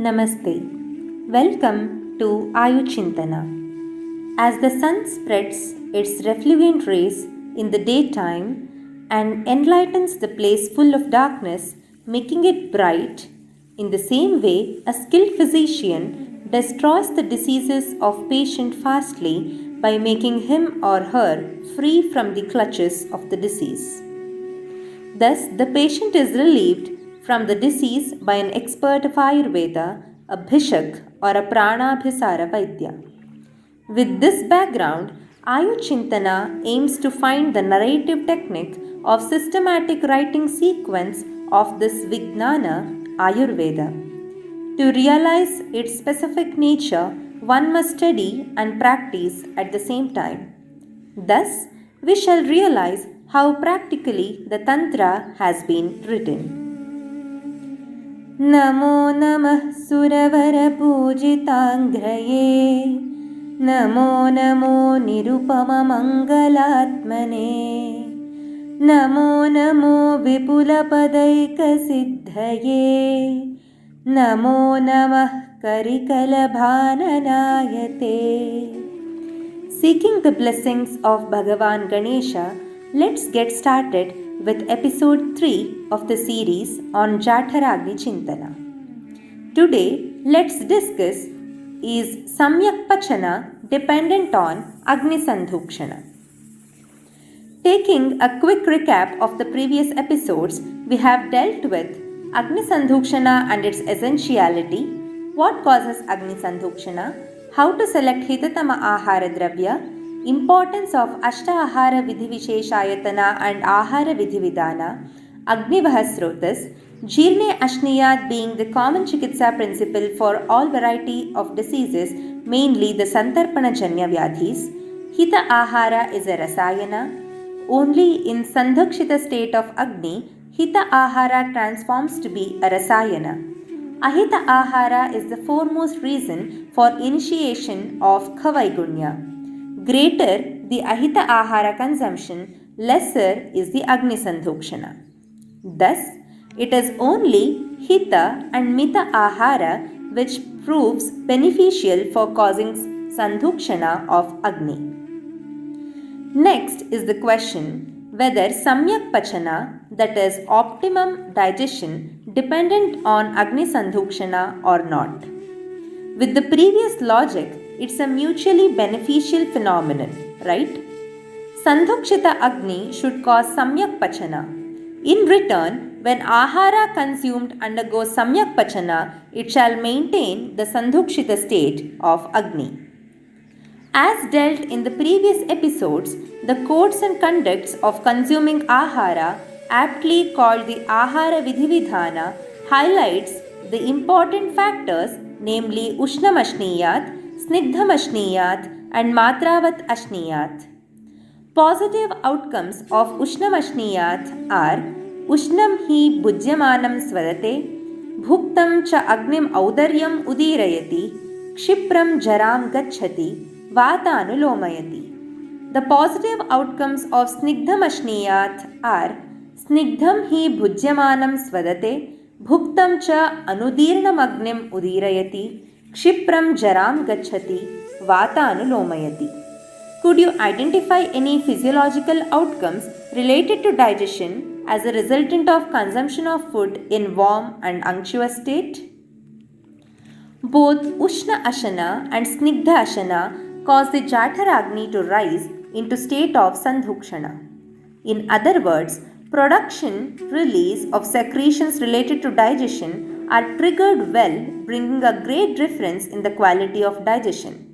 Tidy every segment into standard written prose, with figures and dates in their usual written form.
Namaste. Welcome to Ayu Chintana. As the sun spreads its refulgent rays in the daytime and enlightens the place full of darkness, making it bright, in the same way a skilled physician destroys the diseases of patient fastly by making him or her free from the clutches of the disease. Thus, the patient is relieved from the disease by an expert of Ayurveda, a Bhishak or a Pranabhisara Vaidya. With this background, Ayu Chintana aims to find the narrative technique of systematic writing sequence of this Vijnana Ayurveda. To realize its specific nature, one must study and practice at the same time. Thus, we shall realize how practically the Tantra has been written. Namo Namah Suravara Pujitangraye Namo Namo Nirupama Mangalatmane Namo Namo Vipula Padaika Siddhaye Namo Namah Karikala Bhananayate. Seeking the blessings of Bhagavan Ganesha, let's get started with episode 3 of the series on Jatharagni Chintana. Today, let's discuss is Samyak Pachana dependent on Agni Sandhukshana. Taking a quick recap of the previous episodes, we have dealt with Agni Sandhukshana and its essentiality, what causes Agni Sandhukshana, how to select Hitatama Ahara Dravya, importance of Ashta Ahara Vidhi Visheshayatana and Ahara Vidhi Vidana, Agnivaha Srotas, Jirne Ashniyat being the common chikitsa principle for all variety of diseases, mainly the Santarpana Janya Vyadhis. Hita Ahara is a Rasayana. Only in Sandhakshita state of Agni, Hita Ahara transforms to be a Rasayana. Ahita Ahara is the foremost reason for initiation of Kavaigunya. Greater the Ahita Ahara consumption, lesser is the Agni Sandhukshana. Thus, it is only Hita and Mita Ahara which proves beneficial for causing Sandhukshana of Agni. Next is the question whether Samyak Pachana, that is optimum digestion, dependent on Agni Sandhukshana or not. With the previous logic, it's a mutually beneficial phenomenon, right? Sandhukshita Agni should cause Samyak Pachana. In return, when Ahara consumed undergoes Samyak Pachana, it shall maintain the Sandhukshita state of Agni. As dealt in the previous episodes, the codes and conducts of consuming Ahara, aptly called the Ahara Vidhividhana, highlights the important factors, namely Ushnam Ashniyat, Snigdham Ashniyat and Matravat Ashniyat. Positive outcomes of Ushnam Ashniyat are Ushnam hi Bhujyamanam Swadate, Bhuktam cha Agnim Audaryam Udirayati, Kshipram Jaram Gachhati, Vata Anulomayati. The positive outcomes of Snigdham Ashniyat are Snigdham hi Bhujyamanam Swadate, Bhuktam cha Anudirnam Agnim Udirayati, Kshipram Jaram Gachhati, Vata Anulomayati. Could you identify any physiological outcomes related to digestion as a resultant of consumption of food in warm and unctuous state? Both Ushna Ashana and Snigdha Ashana cause the Jatharagni to rise into state of Sandhukshana. In other words, production, release of secretions related to digestion are triggered well, bringing a great difference in the quality of digestion.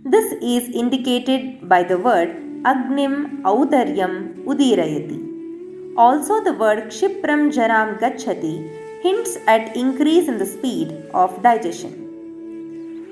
This is indicated by the word Agnim Audaryam Udirayati. Also, the word Kshipram Jaram Gachhati hints at increase in the speed of digestion.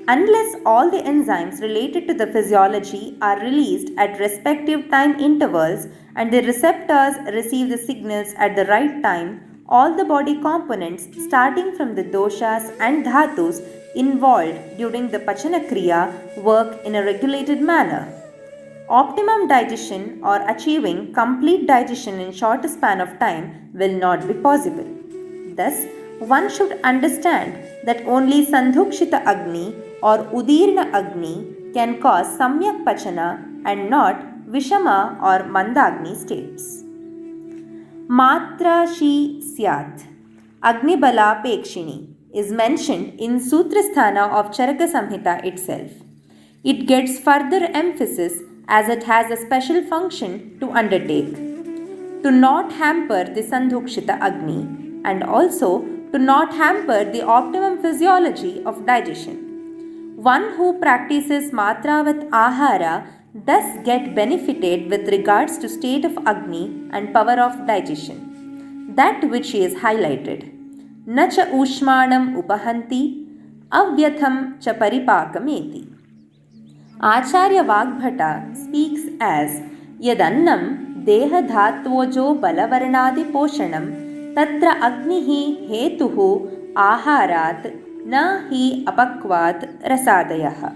Unless all the enzymes related to the physiology are released at respective time intervals and the receptors receive the signals at the right time, all the body components starting from the doshas and dhatus involved during the Pachana Kriya work in a regulated manner. Optimum digestion or achieving complete digestion in short span of time will not be possible. Thus, one should understand that only Sandhukshita Agni or Udirna Agni can cause Samyak Pachana and not Vishama or Mandagni states. Matra Shi Syat Agnibala Pekshini is mentioned in Sutrasthana of Charaka Samhita itself. It gets further emphasis as it has a special function to undertake. To not hamper the Sandhukshita Agni and also to not hamper the optimum physiology of digestion. One who practices Matravat Ahara thus get benefited with regards to state of Agni and power of digestion. That which is highlighted. Nacha Ushmanam Upahanti Avyatham cha Paripakameti. Acharya Vagbhata speaks as Yadannam Deha Dhatvojo Balavarnadi Poshanam Tatra Agnihi Hetuhu Aharat Na Hi Apakvat Rasadayaha.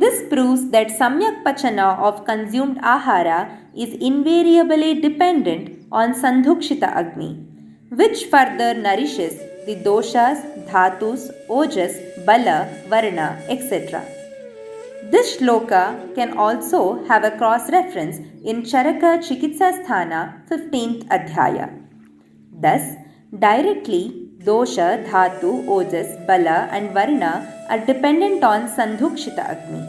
This proves that Samyak Pachana of consumed Ahara is invariably dependent on Sandhukshita Agni, which further nourishes the doshas, dhatus, ojas, bala, varna, etc. This shloka can also have a cross-reference in Charaka Chikitsa Sthana 15th Adhyaya. Thus, directly, dosha, dhatu, ojas, bala and varna are dependent on Sandhukshita Agni.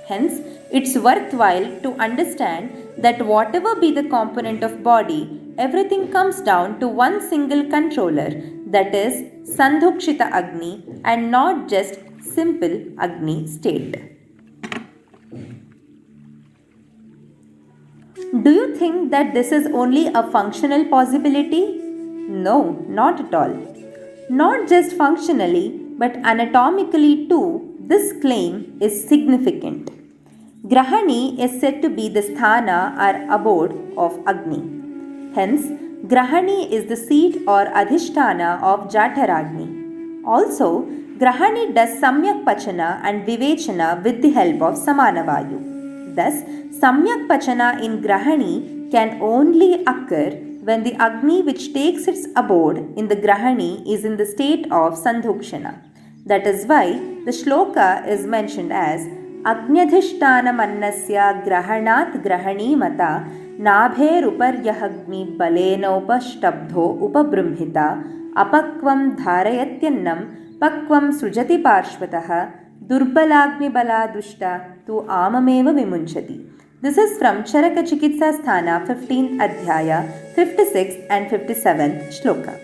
Hence, it's worthwhile to understand that whatever be the component of body, everything comes down to one single controller, that is Sandhukshita Agni and not just simple Agni state. Do you think that this is only a functional possibility? No, not at all. Not just functionally, but anatomically too, this claim is significant. Grahani is said to be the sthana or abode of Agni. Hence, Grahani is the seat or adhisthana of Jatharagni. Also, Grahani does Samyak Pachana and Vivechana with the help of Samanavayu. Thus, Samyak Pachana in Grahani can only occur when the Agni which takes its abode in the Grahani is in the state of Sandhukshana. That is why the shloka is mentioned as Agnyadhishtana Mannasya Grahanat Grahani Mata Nabhe Ruparyahagni Balenopashtabdho Upabrumhita Apakvam Dharayatyannam Pakvam Srujati Parshvataha Durbalagni Bala Dushta Tu Amameva Vimunchati. This is from Charaka Chikitsa Sthana 15th Adhyaya, 56th and 57th Shloka.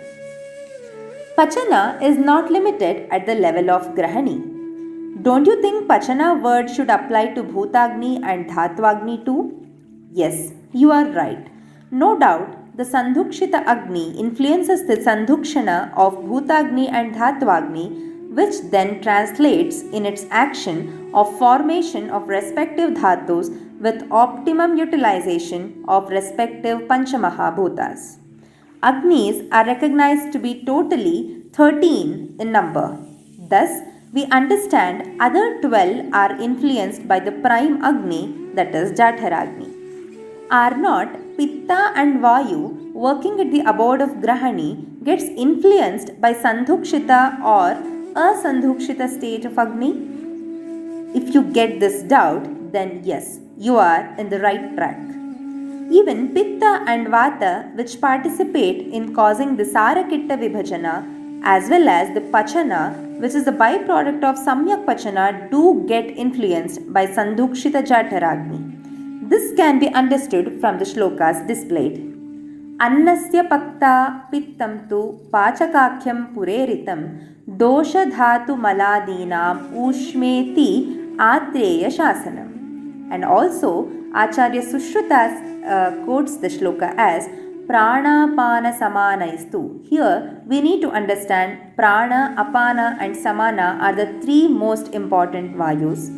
Pachana is not limited at the level of Grahani. Don't you think Pachana word should apply to Bhutagni and Dhatwagni too? Yes, you are right. No doubt, the Sandhukshita Agni influences the Sandhukshana of Bhutagni and Dhatwagni, which then translates in its action of formation of respective dhatus with optimum utilization of respective Panchamahabhutas. Agnis are recognized to be totally 13 in number. Thus, we understand other 12 are influenced by the prime Agni, that is Jatharagni. Are not Pitta and Vayu working at the abode of Grahani gets influenced by Sandhukshita or Asandhukshita state of Agni? If you get this doubt, then yes, you are in the right track. Even Pitta and Vata, which participate in causing the Sarakitta Vibhajana, as well as the Pachana, which is the byproduct of Samyak Pachana, do get influenced by Sandhukshita Jatharagni. This can be understood from the shlokas displayed. Annasya pakta pittam tu pachakakhyam pureritam dosha dhatu maladinam ushmeti atreya shasanam. And also, Acharya Sushruta quotes the shloka as Prana, Apana, Samanaistu. Here, we need to understand Prana, Apana and Samana are the three most important Vayus.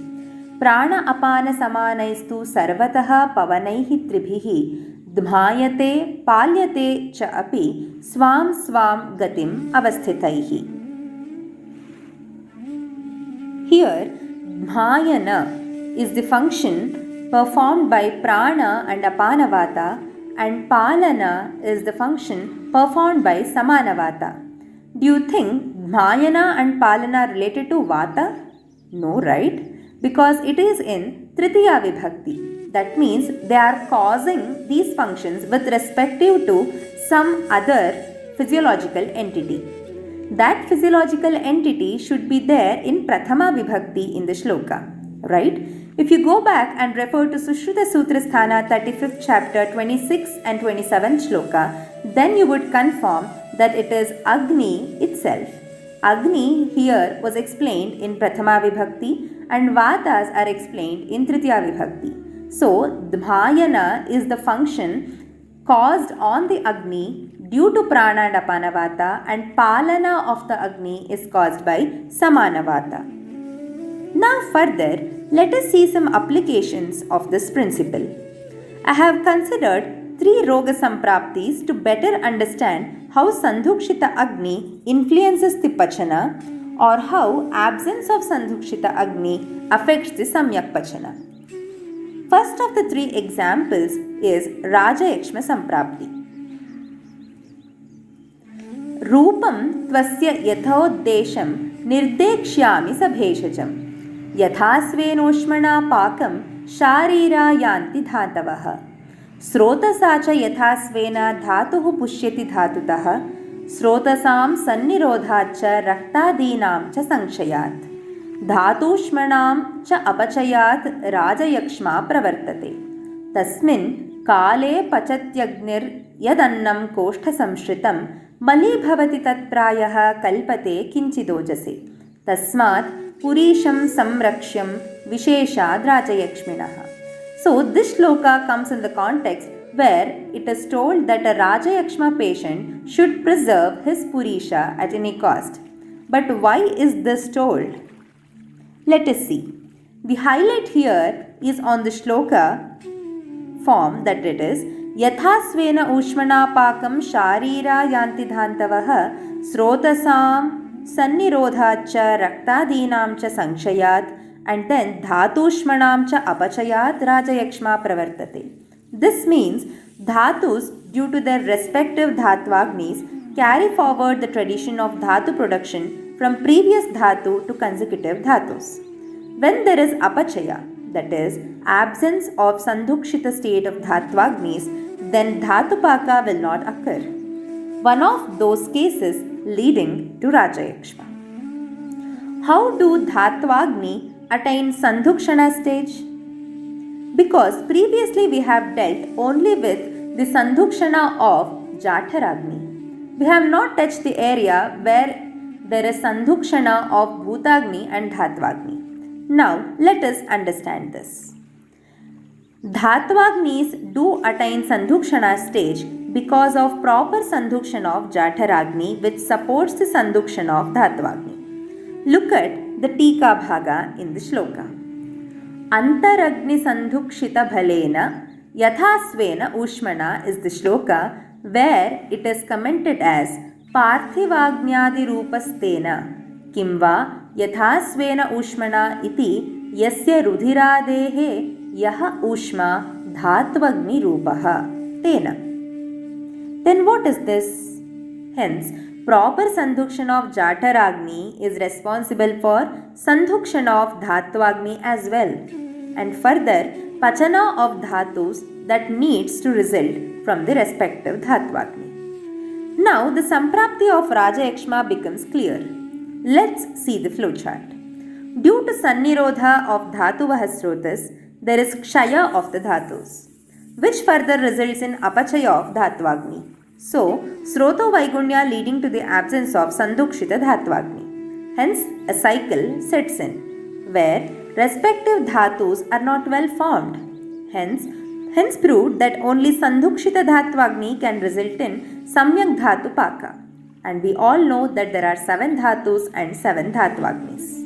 Prana, Apana, Samanaistu Sarvataha Pavanaihi Tribhihi Dhmayate Palyate Cha Api Swam Swam Gatim Avasthitaihi. Here, Dhmayana is the function performed by Prana and Apanavata, and Palana is the function performed by Samanavata. Do you think Dhyana and Palana related to Vata? No, right? Because it is in Tritiya Vibhakti. That means they are causing these functions with respective to some other physiological entity. That physiological entity should be there in Prathama Vibhakti in the shloka, right? If you go back and refer to Sushruta Sutrasthana 35th chapter 26 and 27th shloka, then you would confirm that it is Agni itself. Agni here was explained in Prathama Vibhakti and Vatas are explained in Tritiya Vibhakti. So, Dhyana is the function caused on the Agni due to Prana and Apanavata, and Palana of the Agni is caused by Samanavata. Now further, let us see some applications of this principle. I have considered 3 Roga Sampraptis to better understand how Sandhukshita Agni influences the Pachana or how absence of Sandhukshita Agni affects the Samyak Pachana. First of the 3 examples is Rajayakshma Samprapti. Rupam tvasya yathodesham nirdekshami sabheshajam yathasvenoshmana pakam sharira yanti dhatavaha srotasacha yathasvena dhatuhu pushyati dhatutah srotasam sannirodhacha raktadinam cha sankshayat dhatushmanam cha apachayat rajayakshma pravartate tasmin kale pachatyagner yadannam koshtha samshritam मली भवति तत्प्रायः कल्पते किंचिदोजसे तस्मात् पुरीशं संरक्ष्यं विशेषाद् राजयक्ष्मिणः. So this shloka comes in the context where it is told that a Rajayakshma patient should preserve his purisha at any cost. But why is this told? Let us see. The highlight here is on the shloka form, that it is यथास्वेन ऊष्मणापाकं शारीरा यान्ति धान्तवः स्रोतसां सन्निरोधाच्च रक्तादीनां च संक्षयात् and then धातूष्मणां च अपचयात् राजयक्ष्मा pravartate. This means dhatus due to their respective dhatvagnis carry forward the tradition of dhatu production from previous dhatu to consecutive dhatus. When there is apachaya, that is absence of sandhukshita state of dhatvagnis, then dhatupaka will not occur. One of those cases leading to Rajayakshma. How do dhatvagni attain sandhukshana stage? Because previously we have dealt only with the sandhukshana of Jatharagni. We have not touched the area where there is sandhukshana of Bhutagni and Dhatvagni. Now let us understand this. Dhatvagnis do attain Sandhukshana stage because of proper Sandhukshana of Jatharagni which supports the Sandhukshana of Dhatvagni. Look at the Tika Bhaga in the shloka. Antaragni Sandhukshita Bhalena Yathasvena Ushmana is the shloka where it is commented as Parthivagnyadi Rupastena Kimva Yathasvena Ushmana iti Yasya Rudhiradehe Yaha Ushma Dhatvagni Rupaha Tena. Then what is this? Hence, proper Sandhukshana of Jatharagni is responsible for Sandhukshana of Dhatvagni as well, and further Pachana of Dhatus that needs to result from the respective Dhatvagni. Now the Samprapti of Rajayakshma becomes clear. Let's see the flowchart. Due to Sannirodha of Dhatuvah Srotas, there is Kshaya of the Dhatus, which further results in Apachaya of Dhatvagni. So, Sroto Vaigunya leading to the absence of Sandhukshita Dhatvagni. Hence, a cycle sets in, where respective Dhatus are not well formed. Hence proved that only Sandhukshita Dhatvagni can result in Samyak Dhatu Paka. And we all know that there are 7 Dhatus and 7 Dhatvagnis.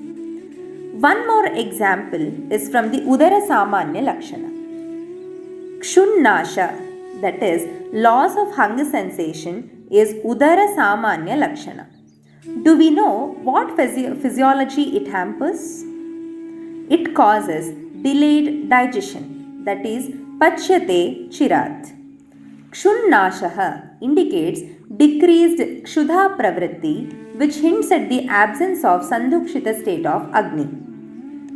One more example is from the Udara Samanya Lakshana. Kshunnasha, that is, loss of hunger sensation, is Udara Samanya Lakshana. Do we know what physiology it hampers? It causes delayed digestion, that is, Pachyate Chirat. Kshunnashaha indicates decreased Kshuddha pravritti, which hints at the absence of Sandhukshita state of Agni.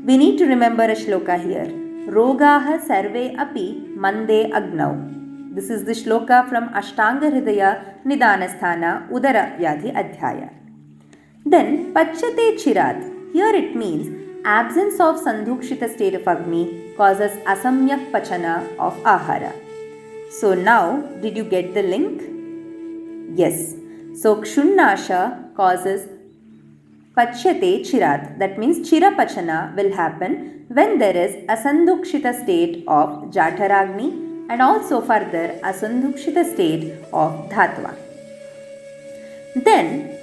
We need to remember a shloka here. Rogaha sarve api mande agnau. This is the shloka from Ashtanga Hridaya Nidanasthana Udara Vyadhi Adhyaya. Then Pachyate Chirat. Here it means absence of Sandhukshita state of Agni causes asamyak pachana of ahara. So now, did you get the link? Yes. So Kshunnasha causes Pachyate Chirat. That means Chirapachana will happen when there is Asandhukshita state of Jatharagni and also further Asandhukshita state of Dhatva. Then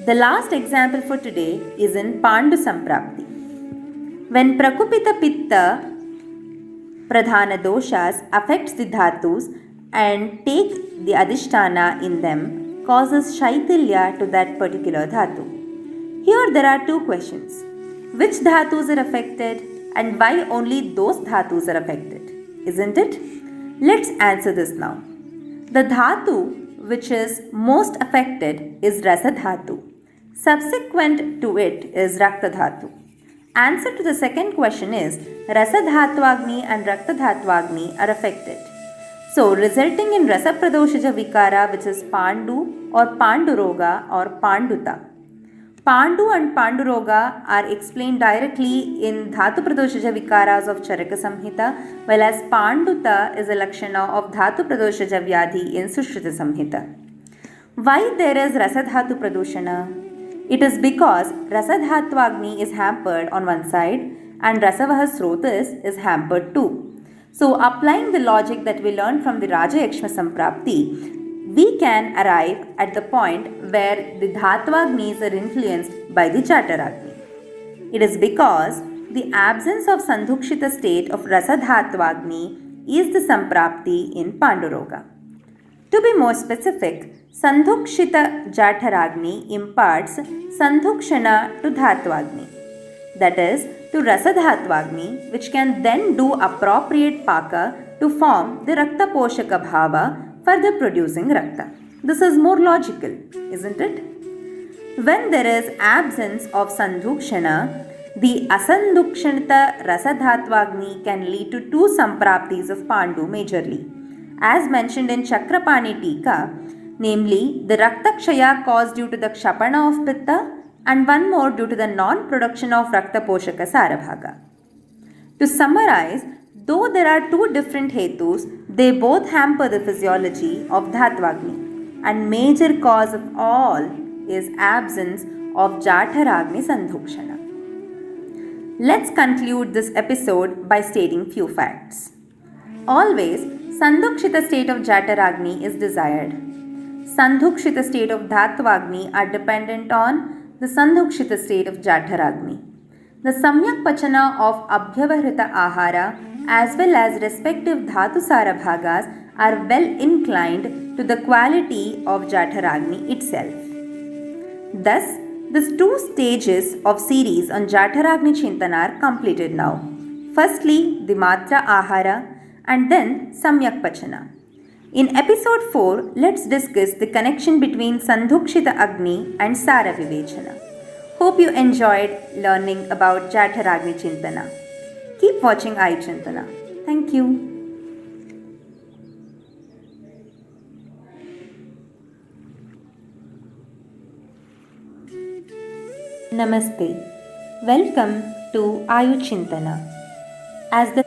the last example for today is in Pandu Samprapti. When Prakupita Pitta Pradhana doshas affects the dhatus and take the adhisthana in them causes shaitilya to that particular dhatu. Here there are two questions. Which dhatus are affected and why only those dhatus are affected? Isn't it? Let's answer this now. The dhatu which is most affected is rasa dhatu. Subsequent to it is rakta dhatu. Answer to the second question is rasa dhatvagni and rakta dhatvagni are affected. So resulting in rasa pradoshaja vikara, which is pandu or panduroga or panduta. Pandu and Panduroga are explained directly in Dhatu Pradoshaja Vikaras of Charaka Samhita, whereas Panduta is a Lakshana of Dhatu Pradoshaja Vyadhi in Sushrita Samhita. Why there is Rasadhatu Pradoshana? It is because Rasadhatvagni is hampered on one side and Rasavaha Srotas is hampered too. So applying the logic that we learned from the Raja Yakshma Samprapti, we can arrive at the point where the Dhatvagnis are influenced by the Jataragni. It is because the absence of Sandhukshita state of Rasadhatvagni is the Samprapti in Panduroga. To be more specific, Sandhukshita Jataragni imparts Sandhukshana to Dhatvagni, that is, to Rasadhatvagni, which can then do appropriate paka to form the Rakta Poshaka Bhava, further producing Rakta. This is more logical, isn't it? When there is absence of Sandhukshana, the Asandhukshanata Rasadhatvagni can lead to two Sampraptis of Pandu majorly. As mentioned in Chakrapani Tika, namely the Raktakshaya caused due to the Kshapana of Pitta and one more due to the non-production of Rakta Poshaka Sarabhaga. To summarize, though there are two different hetus, they both hamper the physiology of Dhatvagni, and major cause of all is absence of Jatharagni Sandhukshana. Let's conclude this episode by stating few facts. Always, Sandhukshita state of Jataragni is desired. Sandhukshita state of Dhatvagni are dependent on the Sandhukshita state of Jataragni. The Samyak Pachana of Abhyavarita Ahara as well as respective Dhatusara Bhagas are well inclined to the quality of Jataragni itself. Thus, these two stages of series on Jataragni Chintana are completed now. Firstly, the Matra Ahara and then Samyak Pachana. In episode 4, let's discuss the connection between Sandhukshita Agni and Sara Vivechana. Hope you enjoyed learning about Jataragni Chintana. Keep watching iChintana. Thank you. Namaste. Welcome to Ayuchintana. As the